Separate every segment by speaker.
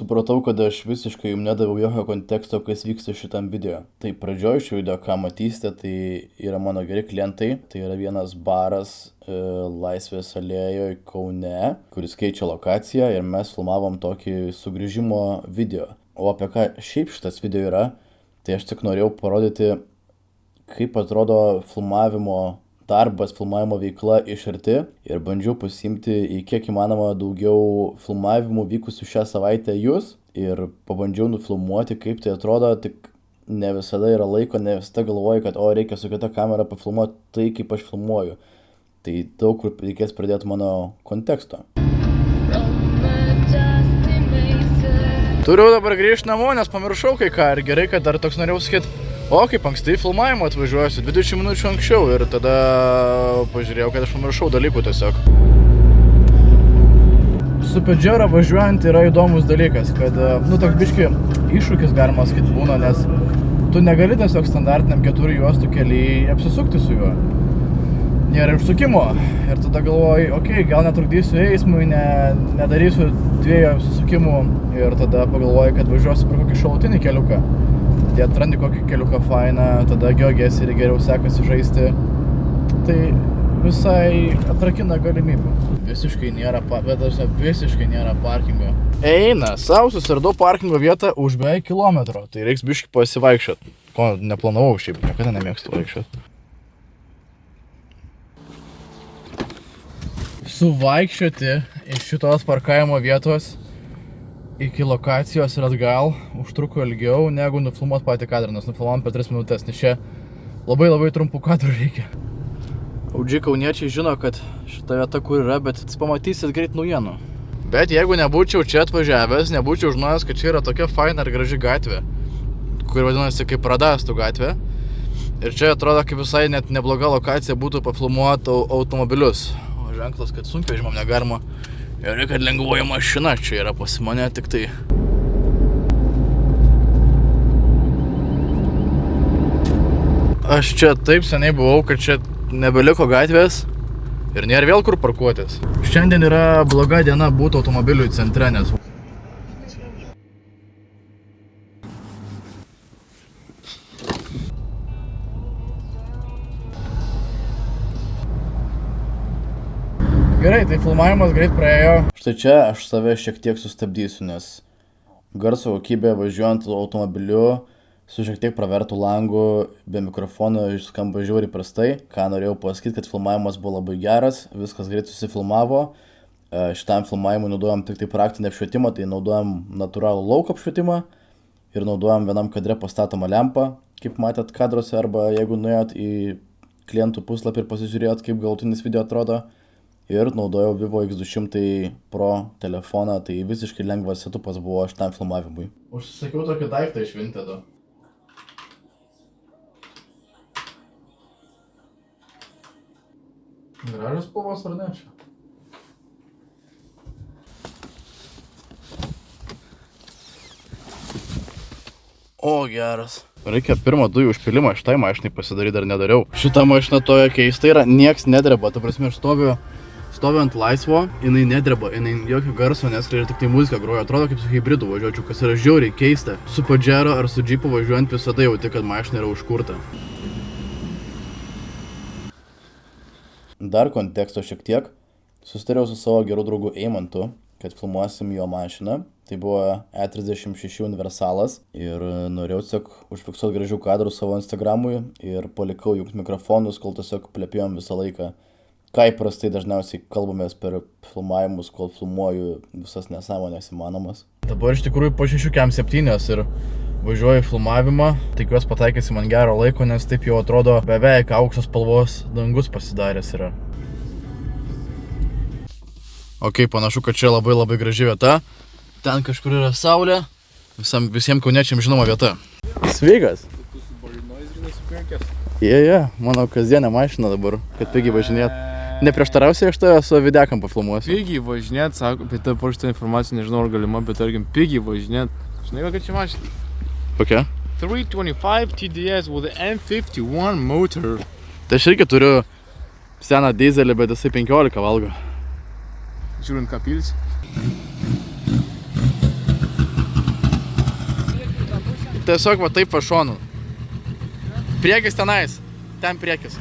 Speaker 1: Supratau, kad aš visiškai jums nedaviau jokio konteksto, kas vyksta šitam video. Tai pradžioj šio video, ką matysite, tai yra mano geri klientai. Tai yra vienas baras Laisvės alėjoje Kaune, kuris keičia lokaciją ir mes filmavom tokį sugrįžimo video. O apie ką šiaip šitas video yra, tai aš tik norėjau parodyti, kaip atrodo filmavimo darbas, filmavimo veikla iš arti ir bandžiau pasiimti į kiek įmanoma daugiau filmavimų vykusių šią savaitę jūs ir pabandžiau nufilmuoti, kaip tai atrodo, tik ne visada yra laiko, ne visada galvoju, kad reikia su kita kamera pafilmuoti tai, kaip aš filmuoju. Tai daug kur reikės pradėti mano konteksto. Turiu dabar grįžti namo, nes pamiršau kai ką ir gerai, kad dar toks norėjau sakyti, kaip anksti filmavimo atvažiuosiu 20 minučių anksčiau ir tada pažiūrėjau, kad aš pamiršau dalykų tiesiog. Su Peugeot važiuojant yra įdomus dalykas, kad, toks biški iššūkis galima sakyti būna, nes tu negali tiesiog standartiniam 4 juostų kely apsisukti su juo. Nėra užsukimo ir tada galvoju, gal netrukdysiu eismui, nedarysiu 2 apsisukimų ir tada pagalvoju, kad važiuosiu per kokį šalutinį keliuką. Tai atrandi kokį keliuką fainą, tada geogės ir geriau sekasi žaisti. Tai visai atrakina galimybių. Visiškai nėra parkingo. Eina, sau susiradau parkingo vietą už beveik kilometro, tai reiks biškį pasivaikščiot. Ko neplanavau šiaip, niekada nemėgstu vaikščiot. Suvaikščioti iš šitos parkavimo vietos iki lokacijos ir atgal užtruko ilgiau negu nufilmuot patį kadrą, nes nufilmuom per 3 minutės, nes čia labai trumpų kadrų reikia. Audžiai kauniečiai žino, kad šita vieta kur yra, bet pamatysit greit naujienų. Bet jeigu nebūčiau čia atvažiavęs, nebūčiau žinojęs, kad čia yra tokia faina ir graži gatvė, kuri vadinasi kaip Radastų gatvė. Ir čia atrodo kaip visai net nebloga lokacija būtų pafilmuoti automobilius. O ženklas, kad sunkvežimiam negalima. Gerai, kad lengvoji mašina čia yra pas mane tik tai. Aš čia taip seniai buvau, kad čia nebeliko gatvės ir nėra vėl kur parkuotis. Šiandien yra bloga diena būti automobilių centre, nes... Gerai, tai filmavimas greit praėjo. Štai čia aš save šiek tiek sustabdysiu, nes garso kokybė važiuojant automobiliu su šiek tiek pravertų langų be mikrofono skamba žiauriai prastai. Ką norėjau pasakyti, kad filmavimas buvo labai geras, viskas greit susifilmavo. Šitam filmavimui naudojam tik tai praktinį apšvietimą, tai naudojam natūralų lauko apšvietimą ir naudojam vienam kadre pastatomą lempą, kaip matėt kadruose, arba jeigu nuėjot į klientų puslapį ir pasižiūrėjot, kaip galutinis video atrodo. Ir naudojau Vivo X200 Pro telefoną, tai visiškai lengvas setupas buvo šitam filmavimui. Užsisakiau tokį daiktą iš Vintedo. Gražios spalvos ar ne čia? O, geras. Reikia pirmą dujų užpilimą šitai mašinai pasidaryti, dar nedariau. Šita mašina toja keista yra, nieks nedreba, ta prasme aš stoviu ant laisvo, jinai nedreba, jinai jokio garso neskleidžia, tik tai muzika groja, atrodo kaip su hybridu važiuočiau, kas yra žiauriai keista. Su Peugeot ar su Jeepu važiuojant visada jauti, kad mašina yra užkurta. Dar konteksto šiek tiek. Susitariau su savo geru draugu Eimantu, kad filmuosim jo mašiną. Tai buvo E36 universalas ir norėjau tiesiog užfiksuoti gražių kadrų savo Instagramui ir palikau jums mikrofonus, kol tiesiog plepėjom visą laiką. Ką įprastai dažniausiai kalbamės per filmavimus, kol filmuoju visas nesąmonės įmanomas. Dabar iš tikrųjų po 6:07 ir važiuoju filmavimą. Tikiuosi pataikysi man gero laiko, nes taip jau atrodo beveik auksos spalvos dangus pasidaręs yra. Panašu, kad čia labai graži vieta. Ten kažkur yra saulė. Visiems kauniečiams žinoma vieta. Sveikas! Tu su Balinojais grinai supirkęs? Jie, mano kasdienė mašina dabar, kad pigiai važinėt. Neprieštarausiai aš tave su videkam pafilmuosiu.
Speaker 2: Pigiai važinėt, sako, apie tą šitą informaciją nežinau ar galima, bet tarkim pigiai važinėt. Žinai, kokia čia mašina?
Speaker 1: Kokia?
Speaker 2: 325 TDS with M51 motor.
Speaker 1: Tai aš irgi turiu seną dizelį, bet jisai 15 valgo.
Speaker 2: Žiūrint ką pils.
Speaker 1: tiesiog va taip va šonu. Priekis tenais. Ten priekis.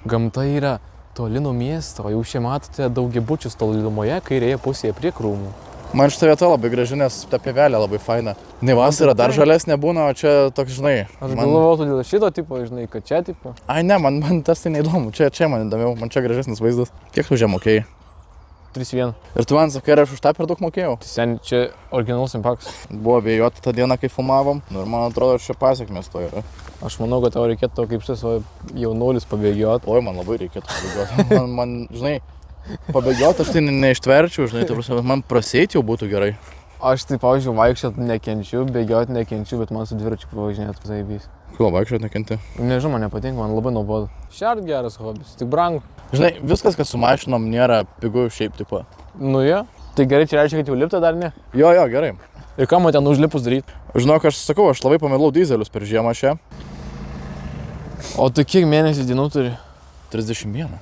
Speaker 2: Gamta yra toli nuo miesto, o jau čia matote daugiabučius tolumoje, kairėje pusėje prie krūmų.
Speaker 1: Man šita vieta labai graži, nes ta pievelė labai faina. Ne vasara dar žalesnė būna, o čia toks, žinai.
Speaker 2: Aš galvojau dėl šito tipo, žinai, kad čia tipo.
Speaker 1: Ai ne, man tas tai neįdomu, čia man įdomiau, man čia gražesnis vaizdas. Kiek tu čia mokėjai?
Speaker 2: 3-1.
Speaker 1: Ir tu man sakai, ar aš už tą per daug mokėjau?
Speaker 2: Sen, čia originalus impaks.
Speaker 1: Buvo vėjota tą dieną, kai filmavom. Nu ir man atrodo, čia pasiekmės to yra.
Speaker 2: Aš manau, kad tau reikėtų kaip šis jaunuolis pabėgioti.
Speaker 1: Oi, man labai reikėtų pabėgioti. Man, žinai, pabėgioti aš tai neištverčiau, žinai, tai prasme, man prasėti jau būtų gerai.
Speaker 2: Aš tai, pavyzdžiui, vaikščiot nekenčiu, bėgioti nekenčiu, bet man su dviračiu pavažinėti zaibys.
Speaker 1: Kodėl vaikščiot nekenti?
Speaker 2: Nežinau, man nepatinka, man labai nuobodu. Šert geras hobis, tik brangu.
Speaker 1: Žinai, viskas, kad su mašinom nėra pigu šiaip tipo.
Speaker 2: Nu jo, tai gerai, čia reiškia, kad jau lipta dar ne?
Speaker 1: Jo, gerai.
Speaker 2: Ir ką man ten užlipus daryti?
Speaker 1: Žinok, aš sakau, aš labai pamilau dyzelius per žiemą šią.
Speaker 2: O tu kiek mėnesį dienų turi?
Speaker 1: 31.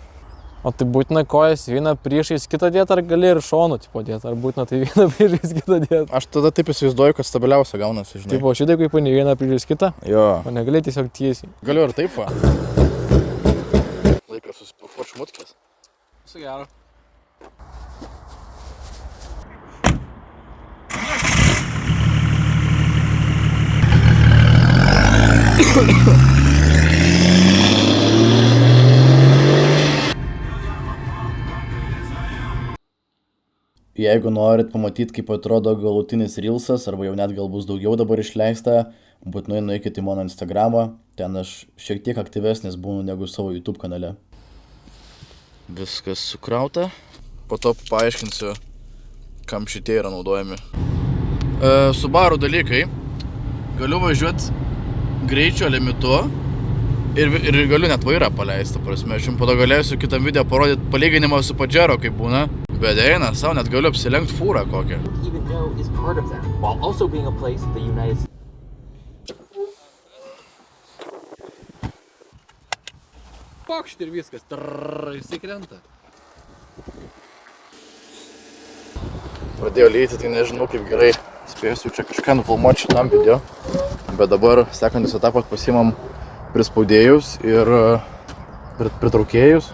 Speaker 2: O tai būtina kojas vieną priešais kitą dėtą, ar gali ir šonu tipo dėtą, ar būtina tai vieną priešais kitą dėtą?
Speaker 1: Aš tada taip įsivaizduoju, kad stabiliausia gaunasi, žinai.
Speaker 2: Tipo, šitai kaip ne vieną priešais kitą?
Speaker 1: Jo.
Speaker 2: O negali tiesiog tiesiai.
Speaker 1: Galiu ir taip, va. Laikas susipakuot šmutkės.
Speaker 2: Viso gero.
Speaker 1: Jeigu norit pamatyti, kaip atrodo galutinis reelsas, arba jau net gal bus daugiau dabar išleista, būtinai nueikite į mano Instagramą, ten aš šiek tiek aktyvesnis būnu negu savo YouTube kanale. Viskas sukrauta, po to paaiškinsiu, kam šitie yra naudojami. Subaru dalykai, galiu važiuoti greičio limitu ir galiu net vairą paleisti, prasme, aš jums po to galėsiu kitam video parodyti palyginimą su Pajero, kaip būna. Bet eina, savo net galiu apsilenkti fūrą kokią.
Speaker 2: Pakšt ir viskas, jisai krenta.
Speaker 1: Pradėjo lyti, tai nežinau kaip gerai spėsiu čia kažką nufilmuoti šitam video. Bet dabar sekantis etapas pasiimam prispaudėjus ir pritraukėjus.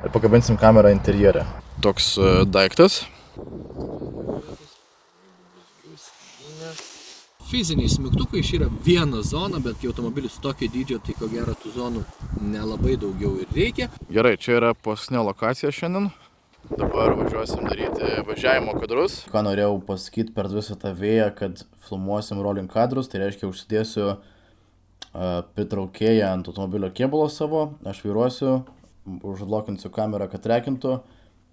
Speaker 1: Ir pakabinsim kamerą interjere. Toks daiktas.
Speaker 2: Fiziniai smigtukai yra viena zona, bet kai automobilis tokio dydžio, tai ko gero tų zonų nelabai daugiau ir reikia.
Speaker 1: Gerai, čia yra paskutinė lokacija šiandien. Dabar važiuosim daryti važiavimo kadrus. Ką norėjau pasakyti per visą tą vėją, kad filmuosim rolling kadrus, tai reiškia užsidėsiu pritraukėją ant automobilio kėbulo savo, aš vairuosiu, užadlokinsiu kamerą, kad trekintų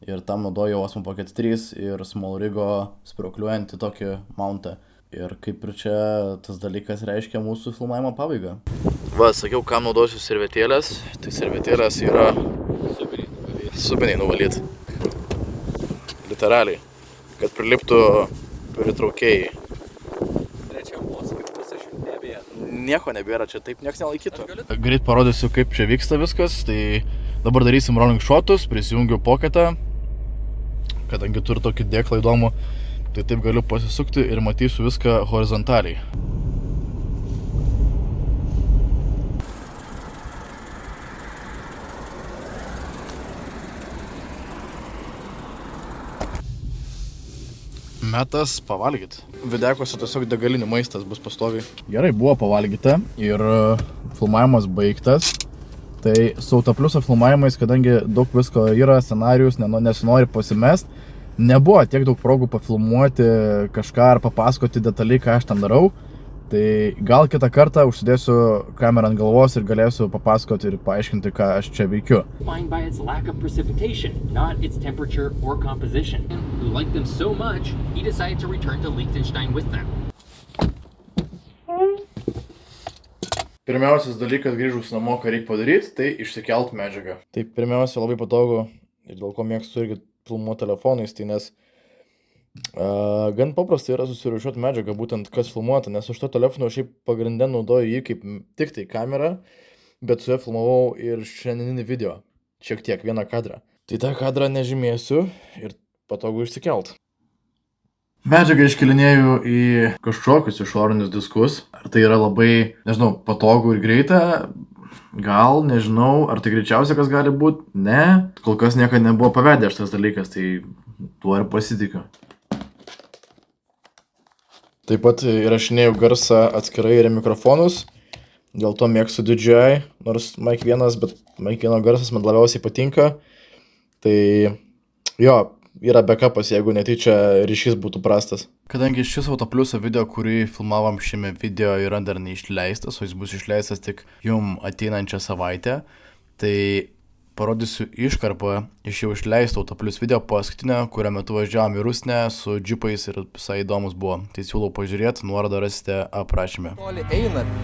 Speaker 1: ir tam naudoju Osmo Pocket 3 ir Small Rigo spirokliuojantį tokį mountą. Ir kaip ir čia tas dalykas reiškia mūsų filmavimo pabaigą. Va, sakiau, kam naudosiu servetėlės. Tai servetėlės yra subiniai nuvalyti. Literaliai. Kad priliptų pritraukėjai. Nieko nebėra, čia taip nieks nelaikytų. Greit parodysiu, kaip čia vyksta viskas. Tai dabar darysim rolling shotus, prisijungiu Pocketą. Kadangi turiu tokį dėklą įdomų, tai taip galiu pasisukti ir matysiu viską horizontaliai. Metas pavalgyti. Videkuose tiesiog degalinių maistas bus pastoviai. Gerai, buvo pavalgyta ir filmavimas baigtas. Tai su Autopliuso filmavimais, kadangi daug visko yra, scenarijus, nesinori pasimest, nebuvo tiek daug progų pafilmuoti kažką ar papasakoti detaliai, ką aš ten darau. Tai gal kitą kartą užsidėsiu kamerą ant galvos ir galėsiu papasakoti ir paaiškinti, ką aš čia veikiu.
Speaker 3: By its lack of precipitation, not its temperature or composition. Who liked them so much, he decided to return to Liechtenstein with them.
Speaker 1: Pirmiausias dalykas grįžus namo, ką reikia padaryti, tai išsikelt medžiagą. Tai pirmiausia labai patogu ir dėl ko mėgstu irgi filmuoti telefonais, tai nes gan paprastai yra susirūšiuoti medžiagą, būtent kas filmuota, nes aš to telefono šiaip pagrindę naudoju jį kaip tik tai kamerą, bet su juo filmavau ir šiandieninį video, šiek tiek vieną kadrą. Tai tą kadrą nežymėsiu ir patogu išsikelt. Medžiagą iškelinėjau į kažkokius išorinius diskus. Ar tai yra labai, nežinau, patogu ir greita? Gal, nežinau, ar tai greičiausia, kas gali būti? Ne. Kol kas niekada nebuvo pavedęs tas dalykas, tai tuo ir pasitikiu. Taip pat įrašinėjau garsą atskirai ir mikrofonus. Dėl to mėgstu DJI, nors Mic 1, bet Mic 1 garsas man labiausiai patinka. Tai jo, yra backupas, jeigu netyčia ryšys būtų prastas. Kadangi šis Autopliuso video, kurį filmavom šiame video, yra dar neišleistas, o jis bus išleistas tik jum ateinančią savaitę, tai parodysiu iškarpą iš jau išleisto Autoplius video paskutinio, kurio metu važiavom į Rusnę su džipais ir visai įdomus buvo. Tai siūlau pažiūrėti, nuorodą rasite aprašyme.
Speaker 4: Toli einat,